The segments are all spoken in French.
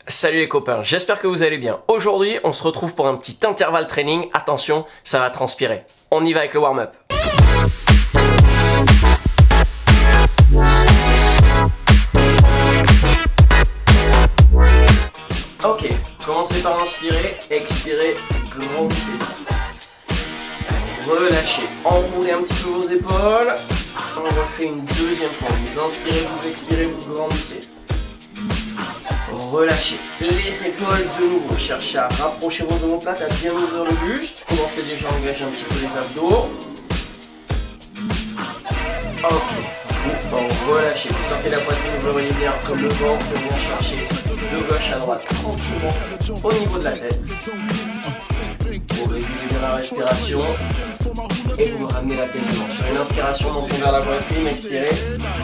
Salut les copains, j'espère que vous allez bien. Aujourd'hui, on se retrouve pour un petit intervalle training. Attention, ça va transpirer. On y va avec le warm-up. Ok, commencez par inspirer, expirer, grandissez. Relâchez, enroulez un petit peu vos épaules. On refait une deuxième fois. Vous inspirez, vous expirez, vous grandissez. Relâchez les épaules de nouveau. Cherchez à rapprocher vos omoplates, à bien ouvrir le buste. Commencez déjà à engager un petit peu les abdos. Ok, vous relâchez. Vous sortez la poitrine, vous voyez bien comme le ventre, venir chercher de gauche à droite tranquillement au niveau de la tête. Vous régulez bien la respiration et vous ramenez la tête devant. Sur une inspiration, menton vers la poitrine, expirez,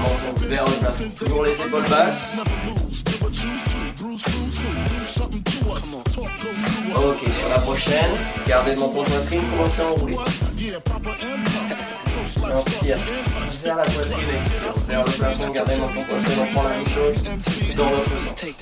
menton vers le plafond. Toujours les épaules basses. Ok, sur la prochaine, gardez le menton poitrine, commencez à enrouler. Inspire vers la poitrine, expire vers le plafond, gardez le menton poitrine, on prend la même chose dans l'autre sens.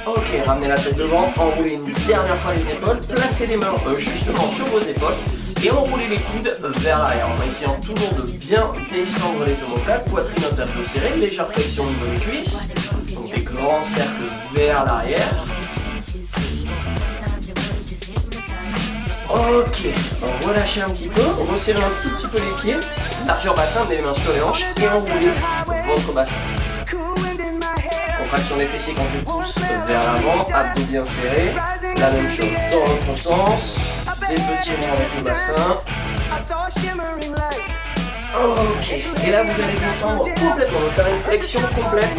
Ok, ramenez la tête devant, enroulez une dernière fois les épaules, placez les mains justement sur vos épaules et enroulez les coudes vers l'arrière en essayant toujours de bien descendre les omoplates, poitrine un abdos serré, légère flexion au niveau des cuisses, donc des grands cercles vers l'arrière. Ok, relâchez un petit peu, resserrez un tout petit peu les pieds, largeur bassin, mettez les mains sur les hanches et enroulez votre bassin. Contraction des fessiers quand je pousse vers l'avant, abdos bien serrés, la même chose dans l'autre sens, des petits ronds avec le bassin. Ok, et là vous allez descendre complètement, vous faire une flexion complète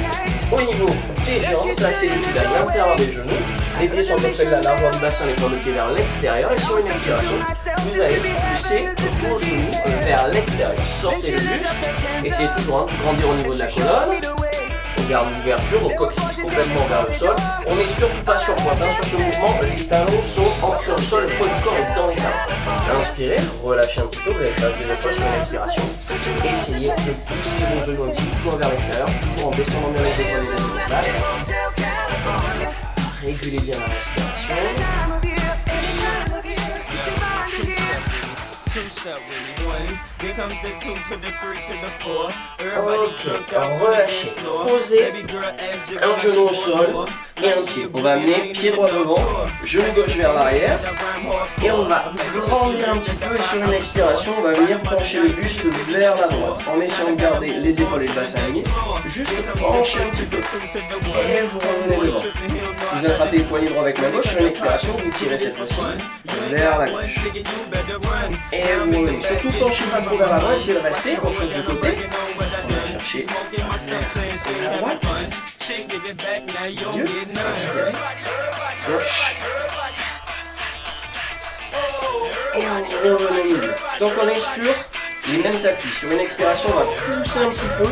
au niveau des jambes, placez les coudes à l'intérieur des genoux, les pieds sont à peu près de la largeur du bassin, les points de pied vers l'extérieur et sur une expiration, vous allez pousser vos genoux vers l'extérieur. Sortez le buste, essayez toujours de grandir au niveau de la colonne. On garde l'ouverture, donc coccyx complètement vers le sol. On n'est surtout pas sur pointe, sur ce mouvement, les talons sont ancrés au sol, le poids du corps est dans les talons. Inspirez, relâchez un petit peu, vous allez faire des fois sur une expiration. Essayez de pousser vos genoux un petit peu loin vers l'extérieur, toujours en descendant bien les épaules et les omoplates. Régulez bien la respiration. Ok, relâchez, posez un genou au sol et un pied. On va amener pied droit devant, genou gauche vers l'arrière et on va grandir un petit peu et sur une expiration, on va venir pencher le buste vers la droite en essayant de garder les épaules et le bassin alignés. Juste pencher un petit peu et vous revenez devant. Vous attrapez les poignets droits avec la gauche, sur une expiration, vous tirez cette fois-ci vers la gauche. Et vous revenez. Surtout penchez pas trop vers l'avant, essayez de rester, on change de côté. On va chercher la droite. Dieu, inspirez. Gauche. Et on revient au milieu. Tant qu'on est sur les mêmes appuis. Sur une expiration, on va pousser un petit peu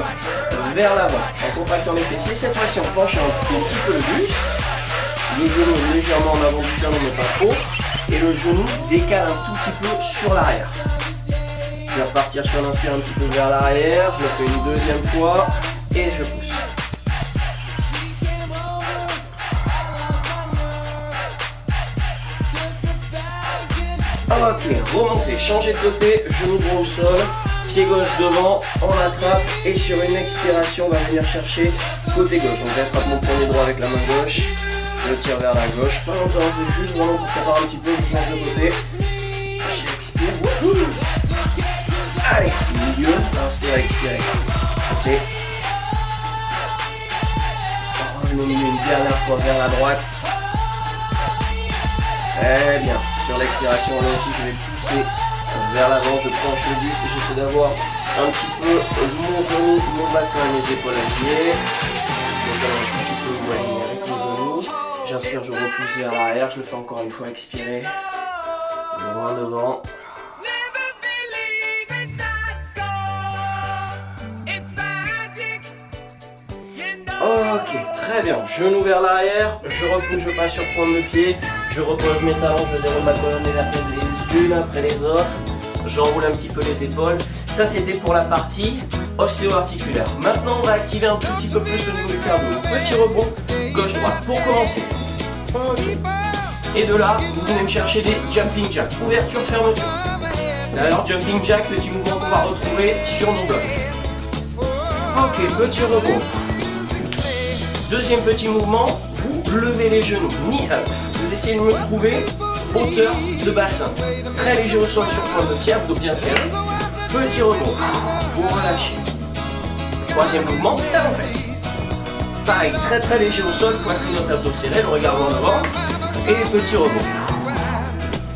vers l'avant en contractant les fessiers. Cette fois-ci, on penche un tout petit peu le buste. Le genou légèrement en avant du talon, mais pas trop. Et le genou décale un tout petit peu sur l'arrière. Je vais repartir sur l'inspire un petit peu vers l'arrière. Je le fais une deuxième fois et je pousse. Ok, remontez, changez de côté, genou droit au sol, pied gauche devant, on attrape et sur une expiration, on va venir chercher côté gauche. Donc j'attrape mon poignet droit avec la main gauche, je tire vers la gauche, pas longtemps, c'est juste vraiment pour préparer un petit peu, je change de côté, j'expire, wouhou. Allez, milieu, inspire, expire, ok. Revenons au milieu une dernière fois vers la droite. Très bien. Sur l'expiration, là aussi, je vais pousser vers l'avant. Je penche le buste et j'essaie d'avoir un petit peu mon genou, mon bassin et mes épaules alignées. Donc, un petit peu aligné avec mon genou. J'inspire, je repousse vers l'arrière. Je le fais encore une fois, expirer. Loin devant. Ok, très bien. Genou vers l'arrière, je repousse, je passe sur prendre le pied, je repose mes talons, je déroule ma colonne vertébrale les unes après les autres, j'enroule un petit peu les épaules Ça c'était pour la partie ostéo-articulaire. Maintenant on va activer un tout petit peu plus au niveau du cardio. Petit rebond gauche-droite. Pour commencer, 1, 2. Et de là, vous venez me chercher des jumping jacks. Ouverture, fermeture. D'ailleurs, jumping jack, petit mouvement qu'on va retrouver sur nos blocs. Ok, petit rebond. Deuxième petit mouvement, vous levez les genoux, knee up. Vous essayez de me trouver hauteur de bassin. Très léger au sol sur pointe de pied, dos bien serré. Petit rebond, vous relâchez. Troisième mouvement, talon fesses. Pareil, très très léger au sol, poitrine au abdos serré, le regard en avant. Et petit rebond.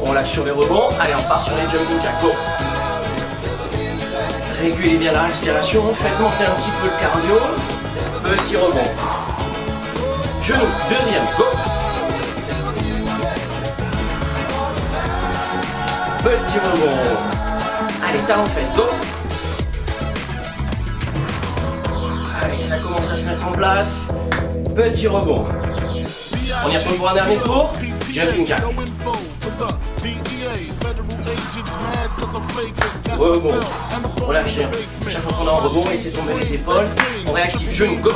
On lâche sur les rebonds. Allez, on part sur les jumping jacks. Go. Régulez bien la respiration. Faites monter un petit peu le cardio. Petit rebond. Genou. Deuxième. Go. Petit rebond. Allez, talon fesses. Go. Allez, ça commence à se mettre en place. Petit rebond. On y retourne pour un dernier tour. Jumping jack. Rebond. Relâchez. Chaque fois qu'on est en rebond, laissez tomber les épaules. On réactive. Genou. Go.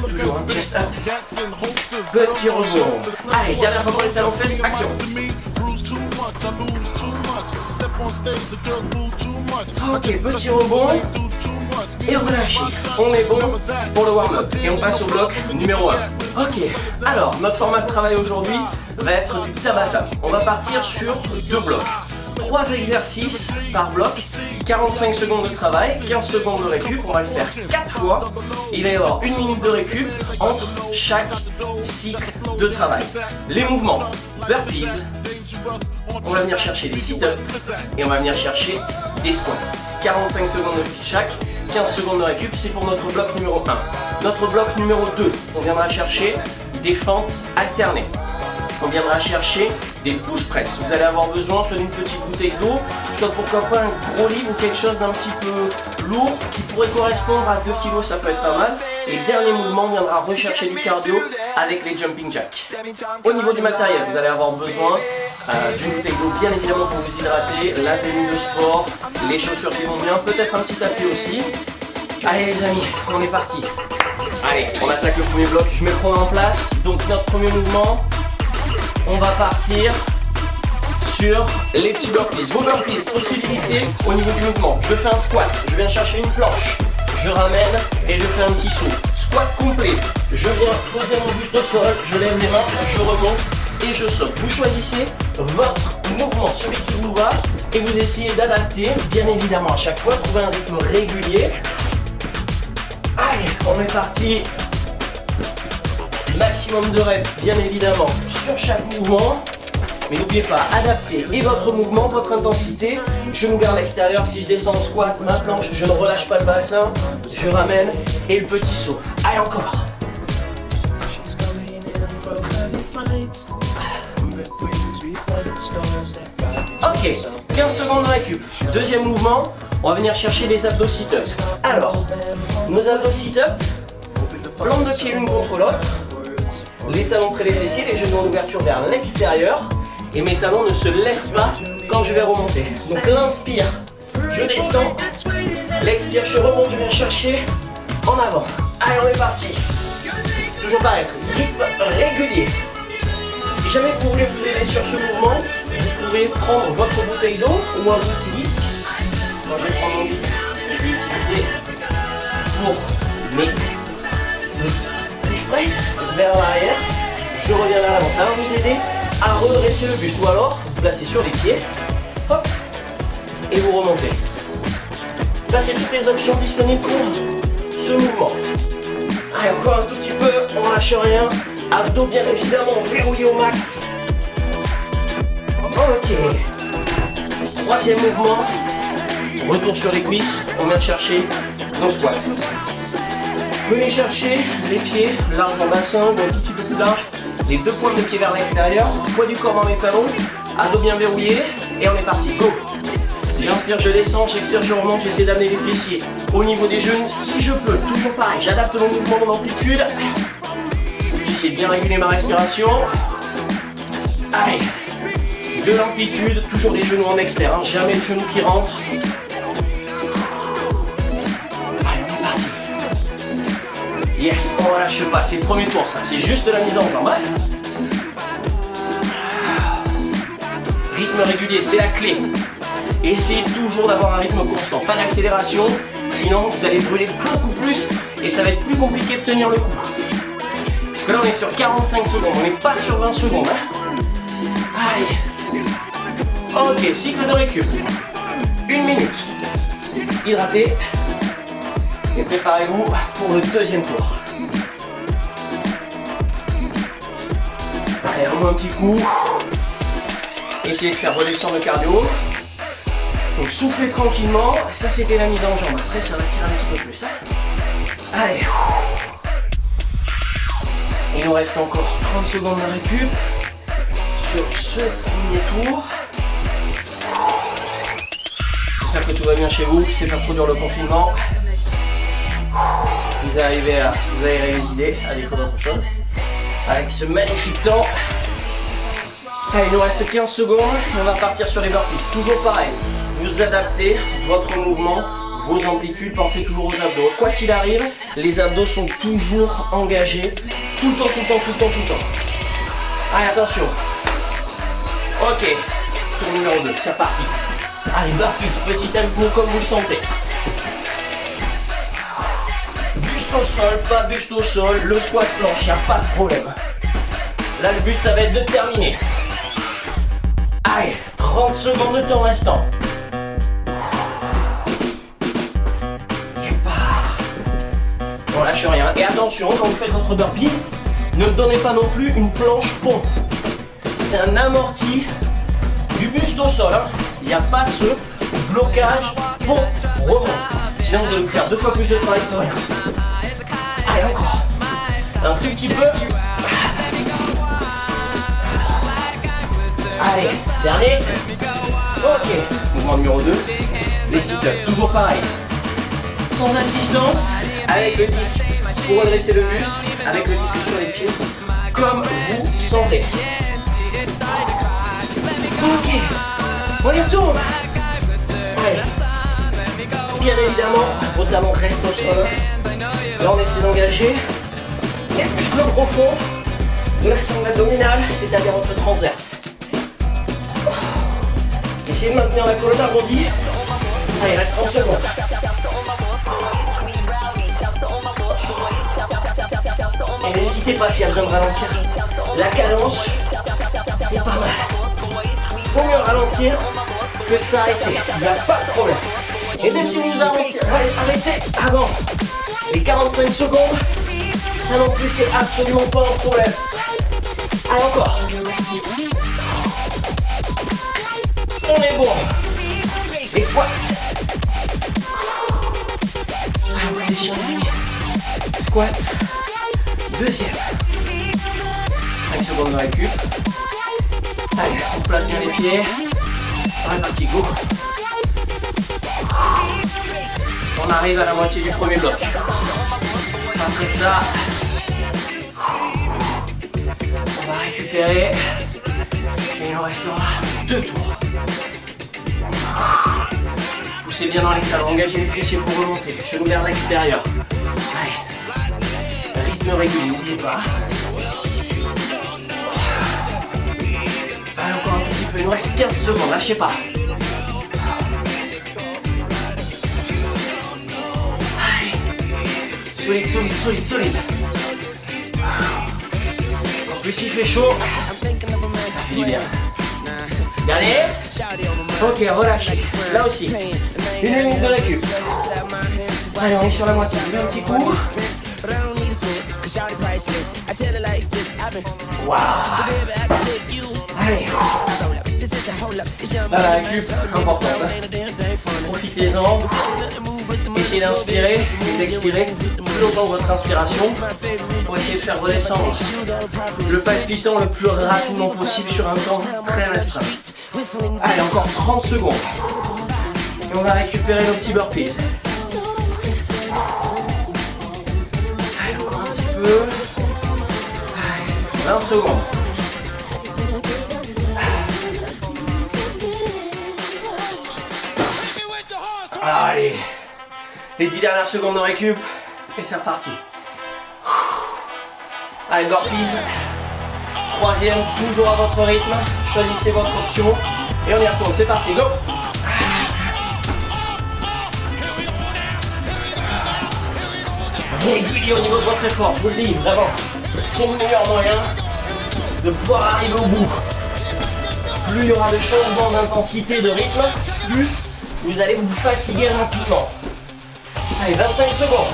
Toujours un chest up. Petit rebond. Allez, dernière fois pour les talons fesses. Action. Ok, petit rebond. Et relâchez. On est bon pour le warm-up. Et on passe au bloc numéro 1. Ok, alors notre format de travail aujourd'hui va être du Tabata. On va partir sur 2 blocs. 3 exercices par bloc, 45 secondes de travail, 15 secondes de récup. On va le faire 4 fois. Il va y avoir 1 minute de récup entre chaque cycle de travail. Les mouvements, burpees. On va venir chercher des sit-ups et on va venir chercher des squats. 45 secondes de chaque, 15 secondes de récup, c'est pour notre bloc numéro 1. Notre bloc numéro 2, on viendra chercher des fentes alternées. On viendra chercher des push press. Vous allez avoir besoin soit d'une petite bouteille d'eau, soit pourquoi pas un gros livre ou quelque chose d'un petit peu lourd qui pourrait correspondre à 2 kg, ça peut être pas mal. Et dernier mouvement, on viendra rechercher du cardio avec les jumping jacks. Au niveau du matériel, vous allez avoir besoin d'une bouteille d'eau bien évidemment pour vous hydrater, la tenue de sport, les chaussures qui vont bien, peut-être un petit tapis aussi. Allez les amis, on est parti. Allez, on attaque le premier bloc, je mets le chrono en place. Donc notre premier mouvement, on va partir sur les petits burpees. Vos burpees, possibilité au niveau du mouvement. Je fais un squat, je viens chercher une planche, je ramène et je fais un petit saut. Squat complet, je viens poser mon buste au sol, je lève les mains, je remonte et je saute. Vous choisissez votre mouvement, celui qui vous va, et vous essayez d'adapter, bien évidemment à chaque fois, trouver un rythme régulier. Allez, on est parti. Maximum de reps, bien évidemment, sur chaque mouvement. Mais n'oubliez pas, adaptez et votre mouvement, votre intensité. Je me garde l'extérieur, si je descends en squat, ma planche, je ne relâche pas le bassin. Je ramène et le petit saut. Allez, encore. Ok, 15 secondes de récup. Deuxième mouvement, on va venir chercher les abdos sit-ups. Alors, nos abdos sit-ups, plante de pied l'une contre l'autre, les talons près des fessiers, les genoux en ouverture vers l'extérieur, et mes talons ne se lèvent pas quand je vais remonter. Donc l'inspire, je descends, l'expire, je remonte, je viens chercher en avant. Allez, on est parti. Toujours pareil, rythme régulier. Si jamais vous voulez vous aider sur ce mouvement, vous pouvez prendre votre bouteille d'eau ou un petit disque. Moi je vais prendre mon disque, je vais l'utiliser pour mes push press vers l'arrière. Je reviens vers l'avant, ça va vous aider à redresser le buste. Ou alors, vous placez sur les pieds, hop, et vous remontez. Ça c'est toutes les options disponibles pour ce mouvement. Allez, encore un tout petit peu, on lâche rien. Abdos bien évidemment verrouillés au max. Ok. Troisième mouvement. Retour sur les cuisses. On vient chercher nos squats. Venez chercher les pieds large en bassin ou un tout petit peu plus large. Les 2 pointes de pied vers l'extérieur. Poids du corps dans les talons. Abdos bien verrouillés. Et on est parti. Go. J'inspire, je descends, j'expire, je remonte, j'essaie d'amener les fessiers au niveau des genoux si je peux. Toujours pareil, j'adapte mon mouvement, mon amplitude. J'essaie de bien réguler ma respiration. Allez, De l'amplitude, toujours des genoux en externe, jamais le genou qui rentre. Allez, on est parti. Yes, on lâche pas, c'est le premier tour ça, c'est juste de la mise en jambe. Hein. Rythme régulier, c'est la clé. Essayez toujours d'avoir un rythme constant, pas d'accélération, sinon vous allez brûler beaucoup plus et ça va être plus compliqué de tenir le coup. Parce que là on est sur 45 secondes, on n'est pas sur 20 secondes. Hein. Allez. Ok, cycle de récup. 1 minute. Hydratez. Et préparez-vous pour le deuxième tour. Allez, on met un petit coup. Essayez de faire redescendre le cardio. Donc soufflez tranquillement. Ça c'était la mise en jambe. Après ça va tirer un petit peu plus. Hein. Allez. Il nous reste encore 30 secondes de récup sur ce premier tour. J'espère que tout va bien chez vous. C'est pas trop dur le confinement. Vous aérez les idées à défaut d'autre chose. Avec ce magnifique temps. Allez, il nous reste 15 secondes et on va partir sur les burpees. Toujours pareil, vous adaptez votre mouvement, vos amplitudes, pensez toujours aux abdos. Quoi qu'il arrive, les abdos sont toujours engagés, tout le temps, tout le temps, tout le temps, tout le temps. Allez, attention. Ok, tour numéro 2, c'est reparti. Allez, burpees, petit tempo comme vous le sentez. Buste au sol, pas buste au sol, le squat planche, il n'y a pas de problème. Là, le but, ça va être de terminer. Allez, 30 secondes de temps restant. On lâche rien. Et attention, quand vous faites votre burpee, ne donnez pas non plus une planche pompe. C'est un amorti du buste au sol. Hein. Il n'y a pas ce blocage pompe remonte. Sinon, vous allez vous faire 2 fois plus de travail pour rien. Allez, encore. Un tout petit peu. Allez, dernier. Ok, mouvement numéro 2. Les sit-ups, toujours pareil. Sans assistance, avec le disque pour redresser le buste, avec le disque sur les pieds, comme vous sentez. Ok, on y retourne. Allez. Bien évidemment, vos talons restent au sol. Là, on essaie d'engager les muscles profonds de la sangle abdominale, c'est-à-dire votre transverse. Essayez de maintenir la colonne arrondie. Allez, il reste 30 secondes. Et n'hésitez pas s'il y a besoin de ralentir. La cadence, c'est pas mal. Vaut mieux ralentir que de s'arrêter. Il n'y a pas de problème. Et même si vous arrêtez avant les 45 secondes, ça non plus c'est absolument pas un problème. Allez, encore. On est bon. Les squats. Allez, squat. Deuxième. 5 secondes de récup. Allez, on place bien les pieds. On est parti, go. On arrive à la moitié du premier bloc. Après ça, on va récupérer. Et il nous restera 2 tours. Poussez bien dans les talons, engagez les fessiers pour remonter. Genoux vers l'extérieur. Allez. Rythme régulier, n'oubliez pas. Allez, encore un petit peu. Il nous reste 15 secondes, lâchez pas. Solide, solide, solide, solide. En plus il fait chaud, ça fait du bien. Dernier. Ok, relâchez. Là aussi. 1 minute de récup. Allez, on est sur la moitié. Un petit coup. Waouh. Allez. Là, la récup, importante. Profitez-en. Essayez d'inspirer et d'expirer plus longtemps que votre inspiration pour essayer de faire redescendre le palpitant le plus rapidement possible sur un temps très restreint. Allez, encore 30 secondes. Et on va récupérer nos petits burpees. Allez, encore un petit peu. Allez, 20 secondes. Allez, les 10 dernières secondes de récup. Et c'est reparti. Allez, burpees. Troisième, toujours à votre rythme. Choisissez votre option. Et on y retourne, c'est parti, go! Régulier au niveau de votre effort, je vous le dis, vraiment. C'est le meilleur moyen de pouvoir arriver au bout. Plus il y aura de changements d'intensité, de rythme, plus vous allez vous fatiguer rapidement. Allez, 25 secondes.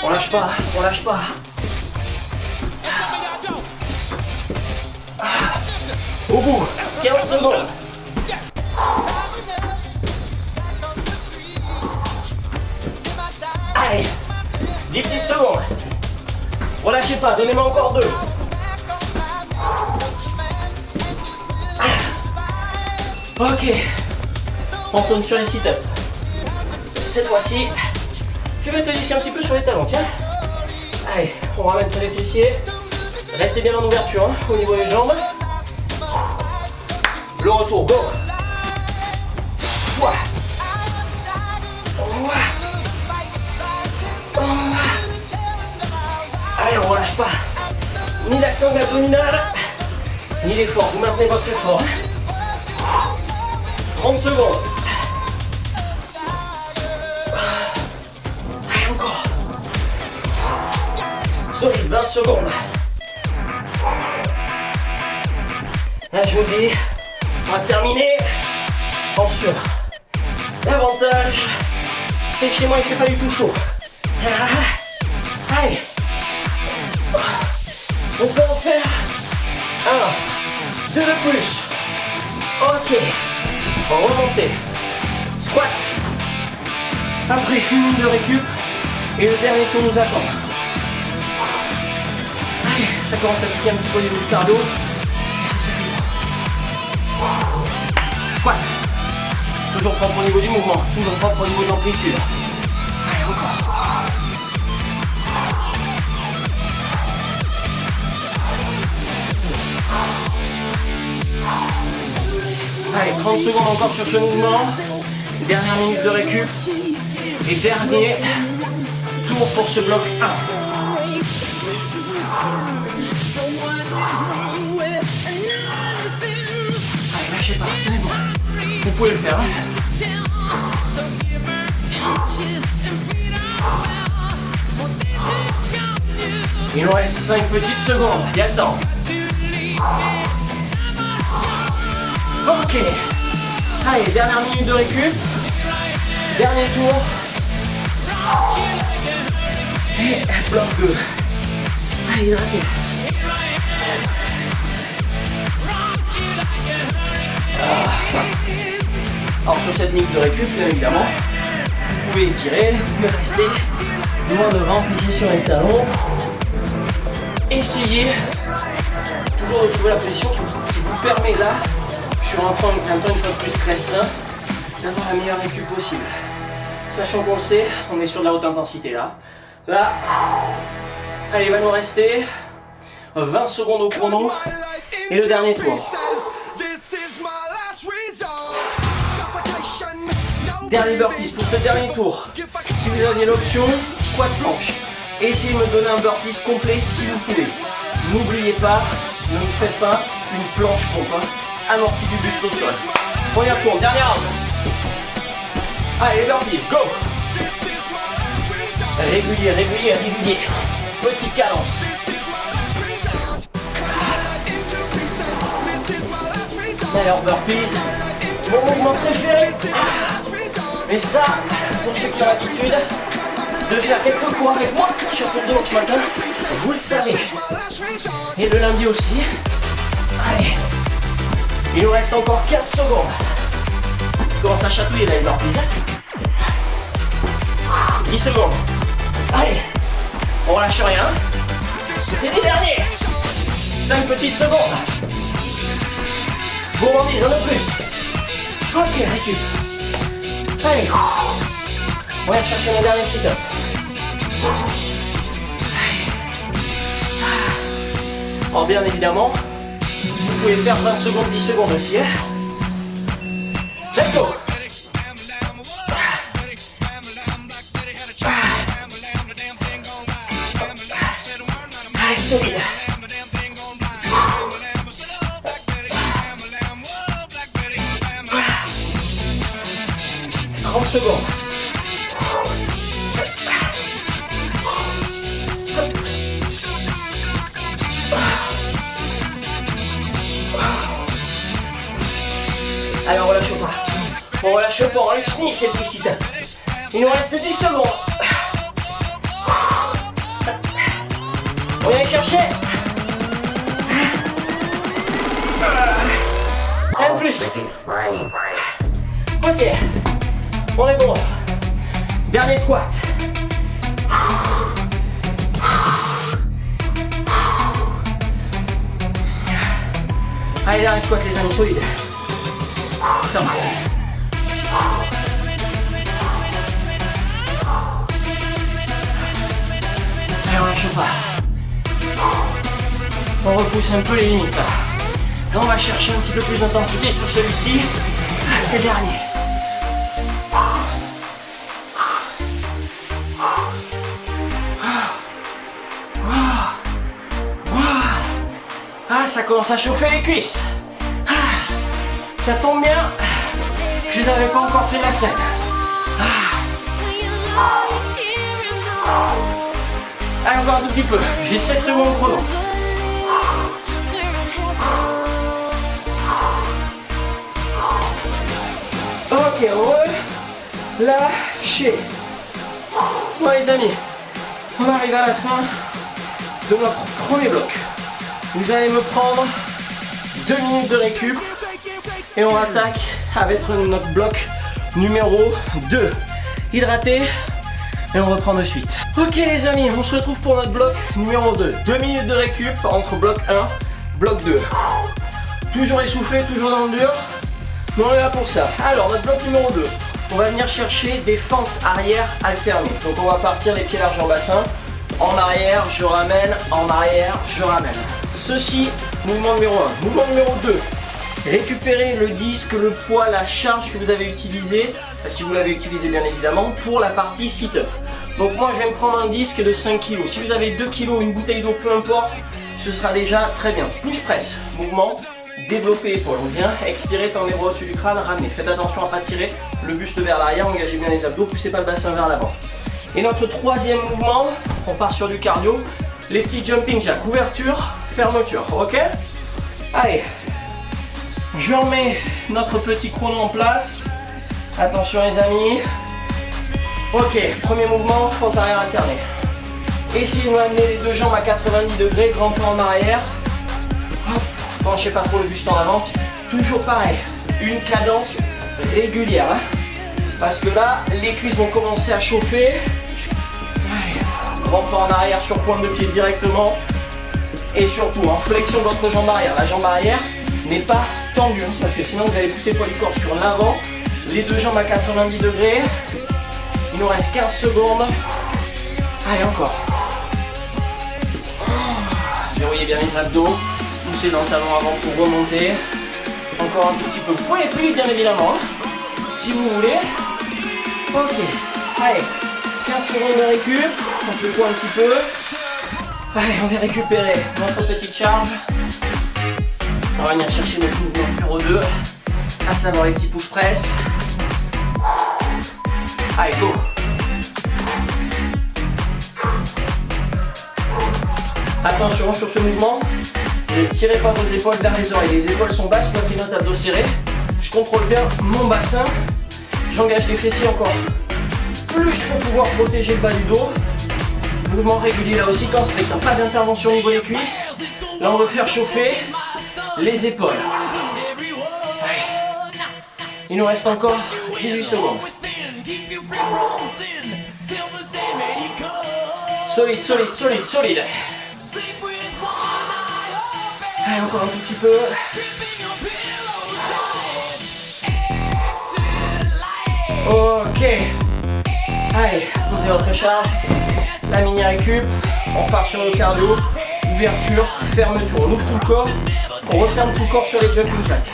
On lâche pas, on lâche pas. Au bout, 15 secondes. Allez, 10 petites secondes. Relâchez pas, donnez-moi encore 2. Ok, on tourne sur les sit-ups. Cette fois-ci, je vais te disque un petit peu sur les talons, tiens. Allez, on ramène les fessiers. Restez bien en ouverture hein, au niveau des jambes. Le retour, go. Ouah. Ouah. Ouah. Allez, on relâche pas. Ni la sangle abdominale, ni l'effort. Vous maintenez votre effort. 30 secondes. Allez, encore. Solide, 20 secondes. Là, je vous le dis, on va terminer. Attention. L'avantage, c'est que chez moi, il fait pas du tout chaud. Allez. On peut en faire 1, 2 de plus. Ok. Remontez. Squat. Après 1 minute de récup. Et le dernier tour nous attend. Allez, ça commence à piquer un petit peu au niveau du cardio. C'est ça qui est. Squat. Toujours propre au niveau du mouvement. Toujours propre au niveau de l'amplitude. Allez, encore. Allez, 30 secondes encore sur ce mouvement. Dernière minute de récup. Et dernier tour pour ce bloc 1. Allez, lâchez pas, tenez-vous. Vous pouvez le faire. Hein. Il nous reste 5 petites secondes. Il y a le temps. Ok. Allez, dernière minute de récup. Dernier tour. Et bloc 2. Allez, hydratez. Alors sur cette minute de récup, bien évidemment, vous pouvez étirer, vous pouvez rester loin devant, plier sur les talons. Essayez toujours de trouver la position qui vous permet là, sur un temps une fois de plus restreint, d'avoir la meilleure récup possible. Sachant qu'on le sait, on est sur de la haute intensité là. Là, allez, il va nous rester 20 secondes au chrono et le dernier tour. Dernier burpees pour ce dernier tour. Si vous aviez l'option, squat planche. Essayez de me donner un burpees complet si vous pouvez. N'oubliez pas, ne faites pas une planche pompe. Amorti du buste au sol. Première tour, dernière round. Allez, les burpees, go! Régulier, régulier, régulier. Petite cadence. Alors, burpees, mon mouvement préféré. Mais ça, pour ceux qui ont l'habitude de faire quelques fois avec moi sur le dimanche matin, vous le savez. Et le lundi aussi. Allez, il nous reste encore 15 secondes. Il commence à chatouiller là, les burpees. 10 secondes. Allez, on lâche rien. C'est les derniers. 5 petites secondes. Gourmandise, un de plus. Ok, récup. Allez, on va chercher mon dernier sit-up. Alors bien évidemment, vous pouvez faire 20 secondes, 10 secondes aussi. Let's go. Allez, solide. 30 secondes. Allez, on relâche pas. On relâche pas, on finit cette réussite. Il nous reste 10 secondes. On vient les chercher. Un de plus. Ok. On est bon. Dernier squat. Allez, dernier squat les amis, solide. C'est reparti. Allez, on lâche pas. On repousse un peu les limites. Et on va chercher un petit peu plus d'intensité sur celui-ci. C'est le dernier. Ah, ça commence à chauffer les cuisses. Ah, ça tombe bien. Je les avais pas encore fait la scène. Allez, encore un tout petit peu. J'ai 7 secondes au chrono. Ok, relâchez. Bon les amis, on arrive à la fin de notre premier bloc. Vous allez me prendre 2 minutes de récup et on attaque avec notre bloc numéro 2. Hydraté et on reprend de suite. Ok les amis, on se retrouve pour notre bloc numéro 2. 2 minutes de récup entre bloc 1, bloc 2. Toujours essoufflé, toujours dans le dur. Mais on est là pour ça. Alors notre bloc numéro 2, on va venir chercher des fentes arrière alternées. Donc on va partir les pieds larges en bassin. En arrière, je ramène, en arrière, je ramène. Ceci, mouvement numéro 1. Mouvement numéro 2, récupérez le disque, le poids, la charge que vous avez utilisé, si vous l'avez utilisé bien évidemment, pour la partie sit-up. Donc moi je vais me prendre un disque de 5 kg. Si vous avez 2 kg, une bouteille d'eau, peu importe, ce sera déjà très bien. Push-press, mouvement, développez épaule. On vient, expirez, tendez les bras au-dessus du crâne, ramenez. Faites attention à ne pas tirer le buste vers l'arrière, engagez bien les abdos, poussez pas le bassin vers l'avant. Et notre troisième mouvement, on part sur du cardio, les petits jumping jacks, ouverture, fermeture, ok? Allez, je remets notre petit chrono en place. Attention les amis. Ok, premier mouvement, fente arrière alternée. Essayez de m'amener les deux jambes à 90 degrés, grand pas en arrière. Hop, penchez pas trop le buste en avant. Toujours pareil, une cadence régulière. Hein, parce que là, les cuisses vont commencer à chauffer. Grand pas en arrière sur pointe de pied directement. Et surtout, en flexion de votre jambe arrière. La jambe arrière n'est pas tendue, hein, parce que sinon vous allez pousser le poids du corps sur l'avant. Les deux jambes à 90 degrés. Il nous reste 15 secondes. Allez, encore. Verrouillez bien les abdos. Poussez dans le talon avant pour remonter. Encore un tout petit peu. Vous pouvez plus bien évidemment, hein, si vous voulez. Ok. Allez, 15 secondes de récup. On secoue un petit peu. Allez, on va récupérer notre petite charge. On va venir chercher notre mouvement numéro 2, à savoir les petits push-press. Allez, go! Attention sur ce mouvement, ne tirez pas vos épaules vers les oreilles. Les épaules sont basses, poitrine haute, abdos serrés. Je contrôle bien mon bassin. J'engage les fessiers encore plus pour pouvoir protéger le bas du dos. Mouvement régulier là aussi, quand strict. Pas d'intervention au niveau des cuisses. Là, on veut faire chauffer les épaules. Allez. Il nous reste encore 18 secondes. Solide, solide, solide, solide. Allez, encore un tout petit peu. Ok. Allez, posez votre charge. La mini récup. On part sur le cardio. Ouverture, fermeture. On ouvre tout le corps. On referme tout le corps sur les jumping jacks.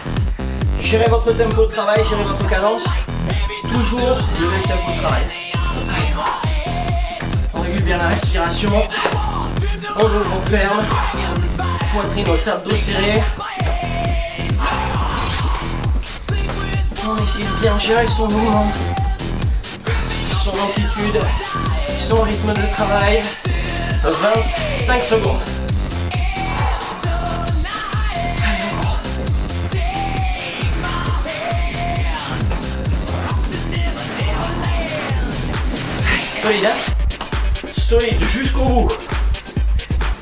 Gérez votre tempo de travail, gérez votre cadence. Toujours le même tempo de travail. On régule bien la respiration. On ouvre, on ferme. Poitrine au tas, dos serré. On essaie de bien gérer son mouvement, son amplitude, son rythme de travail. 25 secondes. Solide, hein? Solide jusqu'au bout.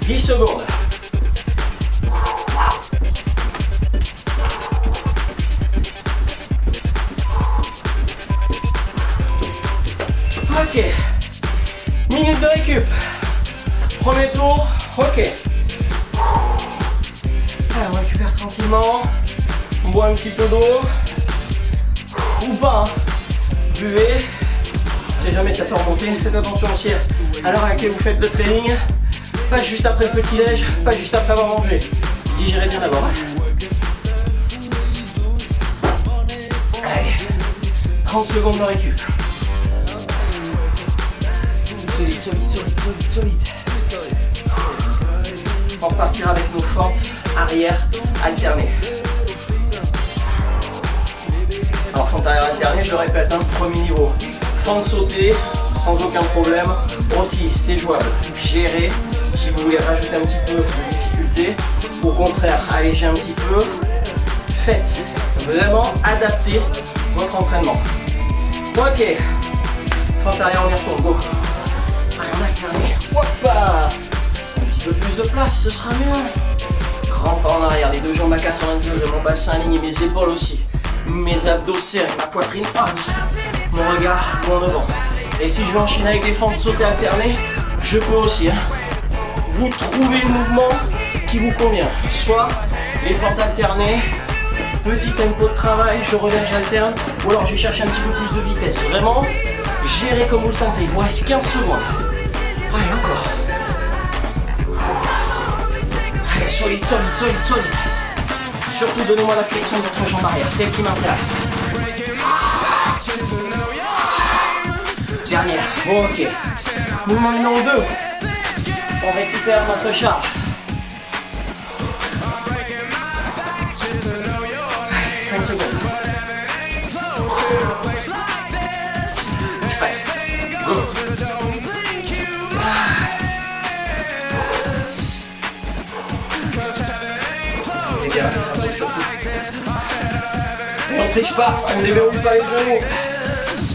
10 secondes. Ok. Minute de récup. Premier tour. Ok. Allez, on récupère tranquillement. On boit un petit peu d'eau. Ou pas, hein. Buvez. Si jamais ça peut remonter, faites attention aussi à l'heure à laquelle vous faites le training. Pas juste après le petit-déj, pas juste après avoir mangé. Digérez bien d'abord. Allez, 30 secondes de récup. Solide, solide, solide, solide, solide. On repartira avec nos fentes arrière alternées. Alors fente arrière alternée, je le répète, hein, premier niveau. Fente sautée, sans aucun problème. Aussi, c'est jouable. Gérer. Si vous voulez rajouter un petit peu de difficulté, au contraire, alléger un petit peu. Faites vraiment adapter votre entraînement. Ok. Fente arrière, on y retourne. Go. Allez, on alterne. Hoppa. Un petit peu plus de place, ce sera mieux. Grand pas en arrière, les deux jambes à 90 degrés, mon bassin aligné, mes épaules aussi. Mes abdos serrés, ma poitrine haute. Mon regard loin devant. Et si je vais enchaîner avec des fentes sautées alternées, je peux aussi. Hein. Vous trouvez le mouvement qui vous convient. Soit les fentes alternées, petit tempo de travail, je reviens, j'alterne. Ou alors je vais chercher un petit peu plus de vitesse. Vraiment, gérez comme vous le sentez. Il vous reste 15 secondes. Allez, encore. Allez, solide, solide, solide, solide. Surtout donnez-moi la flexion de votre jambe arrière, c'est elle qui m'intéresse. Dernière, ok. Mouvement numéro 2. On récupère notre charge. Allez, 5 secondes. Je passe. Go. Les gars, surtout. Et on triche pas, on déverrouille pas les genoux.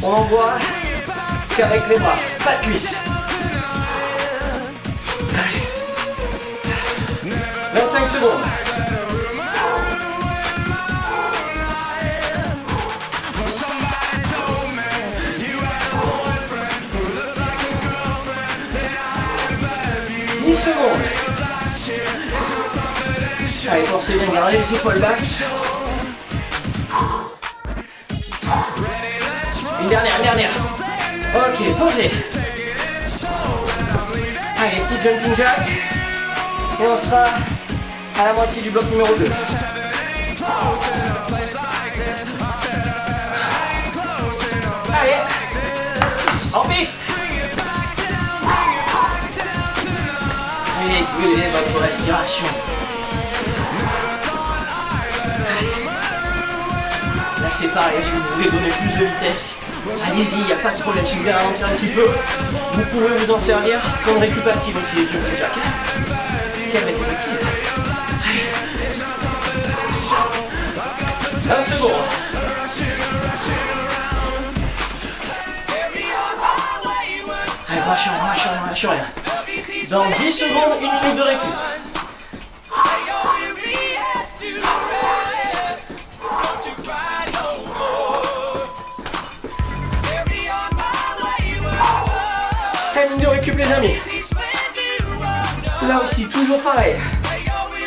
On envoie qu'avec les bras, pas de cuisses. Allez. 25 secondes. Secondes. Allez, pensez bien, gardez les épaules basses. Une dernière. Ok, posez. Allez, petit jumping jack. Et on sera à la moitié du bloc numéro 2. Allez, en piste. Régulez votre respiration. Allez. Là c'est pareil, si vous voulez donner plus de vitesse, allez-y, il n'y a pas de problème. Si vous voulez ralentir un petit peu, vous pouvez vous en servir comme récupérative aussi les jumping jacks. Quelle récupérative. Allez. 1 seconde. Allez, lâchez rien. Dans 10 secondes, 1 minute de récup. Minute de récup les amis. Là aussi, toujours pareil.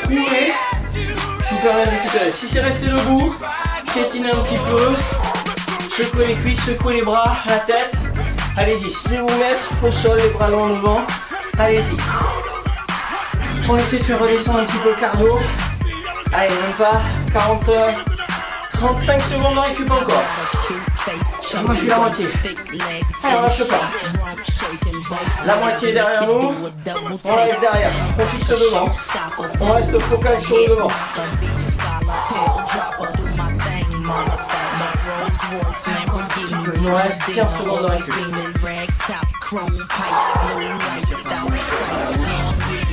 Ouvrez. Si vous permettez de récupérer. Si c'est resté debout, piétinez un petit peu. Secouez les cuisses, secouez les bras, la tête. Allez-y, si vous mettre au sol, les bras longs devant. Allez-y. On essaie de faire redescendre un petit peu le cardio. Allez, même pas. 35 secondes de récup encore. On a fait la moitié. Allez, on lâche pas. La moitié derrière nous. On la laisse derrière. On fixe devant. On reste focal sur le devant. Il nous reste 15 secondes de récup.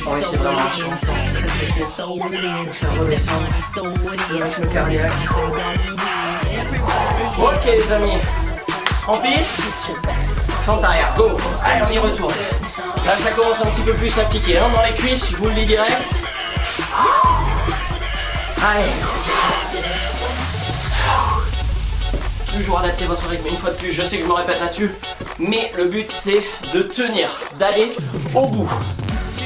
On va essayer de la marche. Faire redescendre le rythme cardiaque. Ok les amis. En piste. Fente arrière. Go. Allez, on y retourne. Là ça commence un petit peu plus à piquer. Hein, dans les cuisses, je vous le dis direct. Allez. Toujours adapter votre rythme. Une fois de plus, je sais que je me répète là-dessus, mais le but c'est de tenir, d'aller au bout.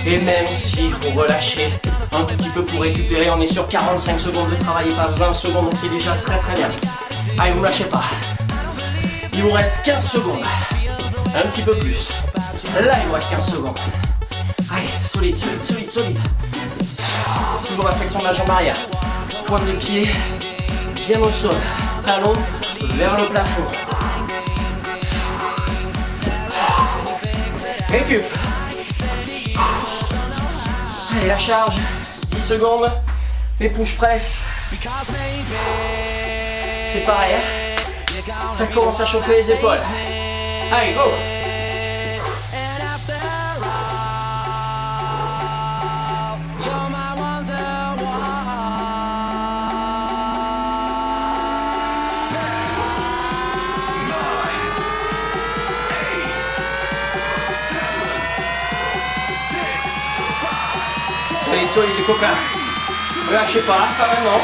Et même si vous relâchez un tout petit peu pour récupérer, on est sur 45 secondes de travail et pas 20 secondes, donc c'est déjà très très bien. Allez, vous ne lâchez pas. Il vous reste 15 secondes. Un petit peu plus. Là, il vous reste 15 secondes. Allez, solide, solide, solide, solide. Toujours la flexion de la jambe arrière. Pointe de pied bien au sol. Talon vers le plafond. Récup. Allez, la charge. 10 secondes. Les push press. C'est pareil. Hein, ça commence à chauffer les épaules. Allez, go. Solide, solide les copains. Ne lâchez pas, pas maintenant.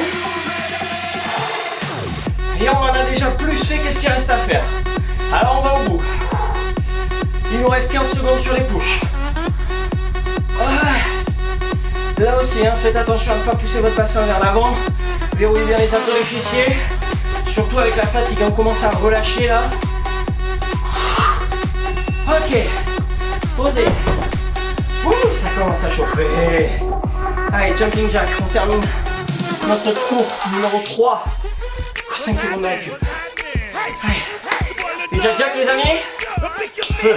Et on en a déjà plus fait qu'est-ce qu'il reste à faire. Alors on va au bout. Il nous reste 15 secondes sur les pushs. Là aussi, hein, faites attention à ne pas pousser votre bassin vers l'avant. Verrouillez bien les abdos, les fessiers. Surtout avec la fatigue, on commence à relâcher là. Ok. Posez. Ouh, ça commence à chauffer. Allez, jumping jack, on termine notre cours numéro 3. 5 secondes de récup. Allez. Du jack jack les amis. Feu.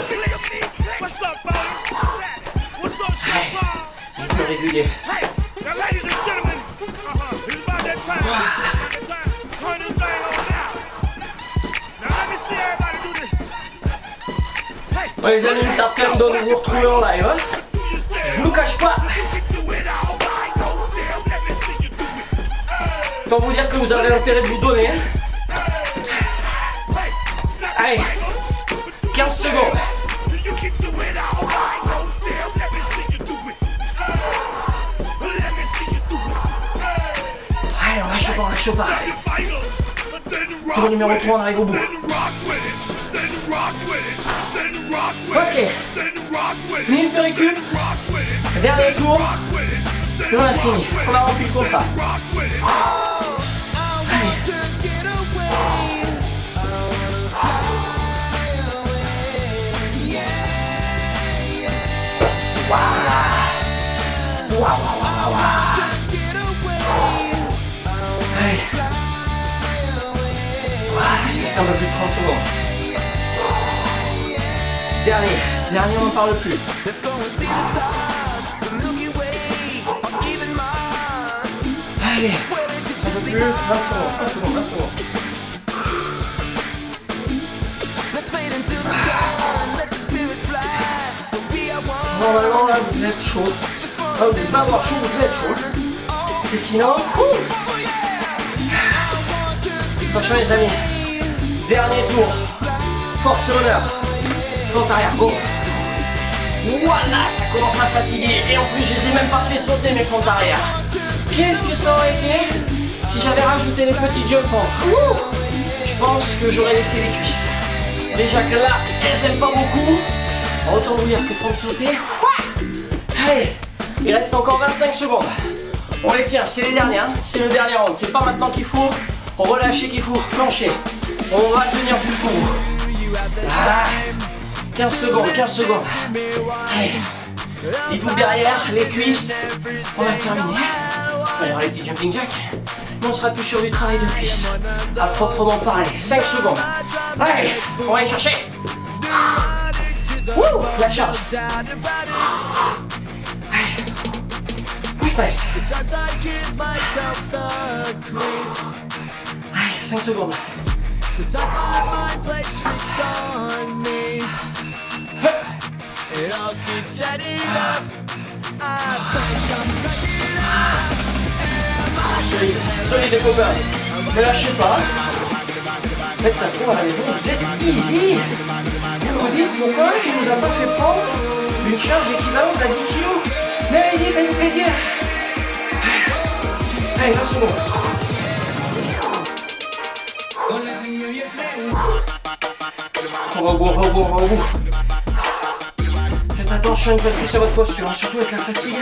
Allez. Rythme régulier. Ouais, les amis, une tape quand même de vous retrouver en live. Hein, je vous le cache pas. Autant vous dire que vous avez l'intérêt de vous donner. Allez, 15 secondes. Allez, on lâche pas, on lâche pas. Tour numéro 3, on arrive au bout. Ok, minute de récup, dernier tour, et on a fini, on a rempli le contrat. Allez. Waouh. Waouh. Allez. Il reste un peu plus de 30 secondes. Dernier, on n'en parle plus. Allez, un peu plus, 20 secondes. Normalement là, vous êtes chaud. Ah, vous n'êtes pas avoir chaud, vous êtes chaud. Et sinon, attention les amis, dernier tour, force et honneur. Fente arrière, go. Voilà, ça commence à fatiguer. Et en plus, je les ai même pas fait sauter mes fentes arrière. Qu'est-ce que ça aurait été si j'avais rajouté les petits jumps en. Je pense que j'aurais laissé les cuisses. Déjà que là, elles n'aiment pas beaucoup. Autant vous dire que fente sauter. Allez, il reste encore 25 secondes. On les tient, c'est les dernières. Hein. C'est le dernier round. C'est pas maintenant qu'il faut relâcher, qu'il faut flancher. On va tenir jusqu'au bout. Voilà. 15 secondes. Allez, les bouts derrière, les cuisses, on a terminé. Quand il y aura les petits jumping jacks, on sera plus sur du travail de cuisse. À proprement parler. 5 secondes. Allez, on va aller chercher. Wouh, la charge. Allez. Push press. Allez, 5 secondes. Solide, solide les copains. Ne lâchez pas. En fait, ça se trouve à la maison, vous êtes easy. Vous vous dites pourquoi il ne nous a pas fait prendre une charge équivalente à 10 kg. Mais allez-y, faites-vous plaisir. Allez, 20 secondes. On va au bout. Faites attention une fois de plus à votre posture, hein, surtout avec la fatigue.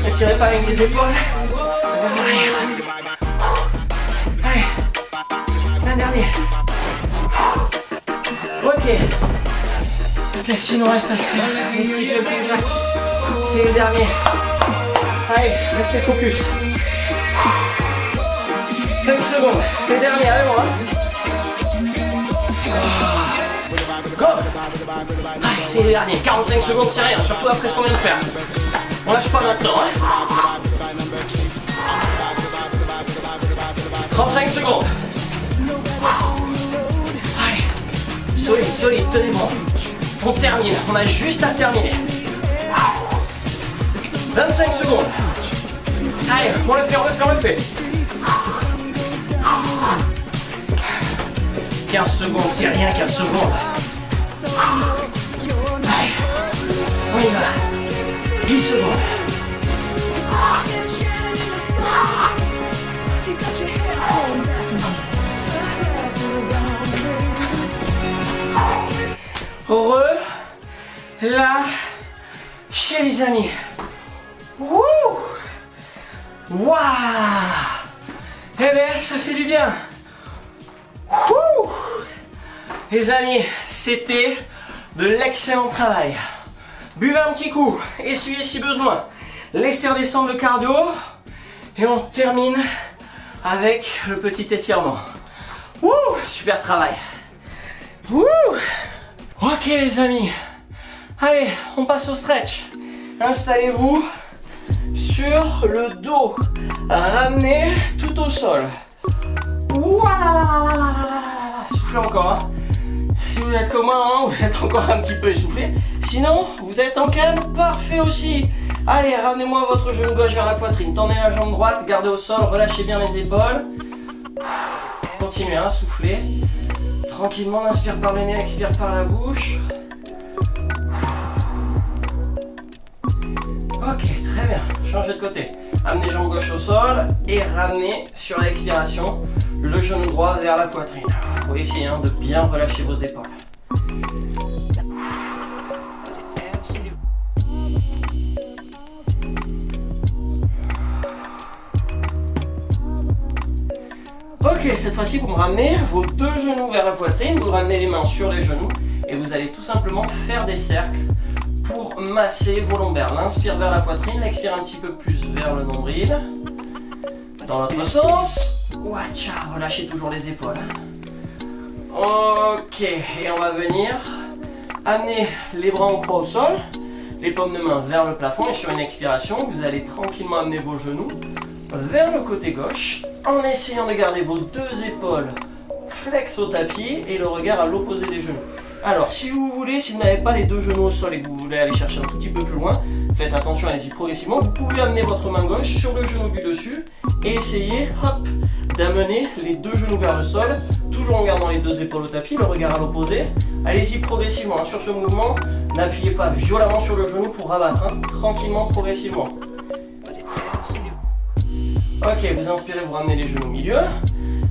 Ne tirez pas avec les épaules. Allez, un dernier. Ok. Qu'est-ce qu'il nous reste à faire? Les petits jumping jacks. C'est le dernier. Allez, restez focus. 5 secondes. Les derniers, allez moi. Go. Allez, c'est les derniers. 45 secondes, c'est rien, surtout après ce qu'on vient de faire. On lâche pas maintenant, hein. 35 secondes. Allez, solide, tenez bon. On termine, on a juste à terminer. 25 secondes. Allez, on le fait. 15 secondes, c'est rien, 15 secondes. Allez, on y va. 10 secondes. Relâchez les amis. Wouh! Waouh! Eh bien, ça fait du bien. Wouh! Les amis, c'était de l'excellent travail. Buvez un petit coup, essuyez si besoin. Laissez redescendre le cardio. Et on termine avec le petit étirement. Wouh! Super travail. Wouh! Ok les amis. Allez, on passe au stretch. Installez-vous sur le dos. Ramenez tout au sol. Soufflez encore. Hein. Si vous êtes comme moi, hein, vous êtes encore un petit peu essoufflé. Sinon, vous êtes en calme, parfait aussi. Allez, ramenez-moi votre genou gauche vers la poitrine. Tendez la jambe droite, gardez au sol, relâchez bien les épaules. Continuez à souffler. Tranquillement, on inspire par le nez, expire par la bouche. Ok, très bien. Changez de côté. Amenez jambe gauche au sol et ramenez sur l'expiration le genou droit vers la poitrine. Vous pouvez essayer de bien relâcher vos épaules. Ok, cette fois-ci, vous me ramenez vos deux genoux vers la poitrine, vous ramenez les mains sur les genoux et vous allez tout simplement faire des cercles pour masser vos lombaires. L'inspire vers la poitrine, l'expire un petit peu plus vers le nombril. Dans l'autre sens. Watcha, relâchez toujours les épaules. Ok, et on va venir amener les bras en croix au sol, les paumes de main vers le plafond et sur une expiration, vous allez tranquillement amener vos genoux vers le côté gauche en essayant de garder vos deux épaules flex au tapis et le regard à l'opposé des genoux. Alors, si vous voulez, si vous n'avez pas les deux genoux au sol et que vous voulez aller chercher un tout petit peu plus loin, faites attention, allez-y progressivement. Vous pouvez amener votre main gauche sur le genou du dessus et essayer, hop, d'amener les deux genoux vers le sol, toujours en gardant les deux épaules au tapis, le regard à l'opposé. Allez-y progressivement sur ce mouvement. N'appuyez pas violemment sur le genou pour rabattre, tranquillement, progressivement. Ok, vous inspirez, vous ramenez les genoux au milieu.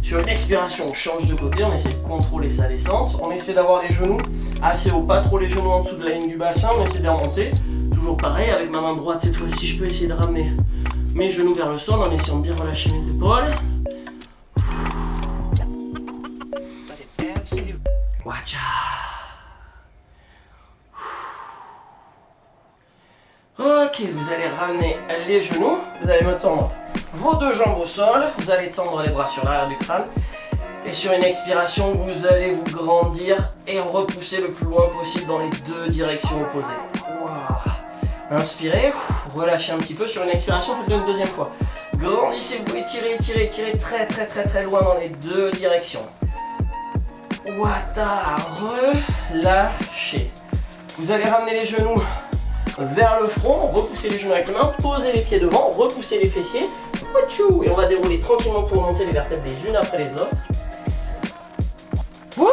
Sur une expiration, on change de côté, on essaie de contrôler sa descente. On essaie d'avoir les genoux assez hauts, pas trop les genoux en dessous de la ligne du bassin. On essaie de les remonter. Toujours pareil, avec ma main droite, cette fois-ci, je peux essayer de ramener mes genoux vers le sol en essayant de bien relâcher mes épaules. Watcha. Ok, Ok, vous allez ramener les genoux, vous allez me tendre vos deux jambes au sol, vous allez tendre les bras sur l'arrière du crâne. Et sur une expiration, vous allez vous grandir et repousser le plus loin possible dans les deux directions opposées. Wow. Inspirez, relâchez un petit peu. Sur une expiration, faites-le une deuxième fois. Grandissez-vous, étirez, étirez, étirez très loin dans les deux directions. Wata, relâchez. Vous allez ramener les genoux vers le front, repoussez les genoux avec les mains, posez les pieds devant, repoussez les fessiers. Et on va dérouler tranquillement pour monter les vertèbres les unes après les autres. Wouh,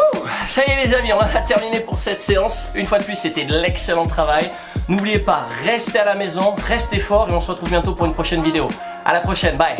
ça y est les amis, on a terminé pour cette séance. Une fois de plus, c'était de l'excellent travail. N'oubliez pas, restez à la maison, restez fort et on se retrouve bientôt pour une prochaine vidéo. À la prochaine, bye.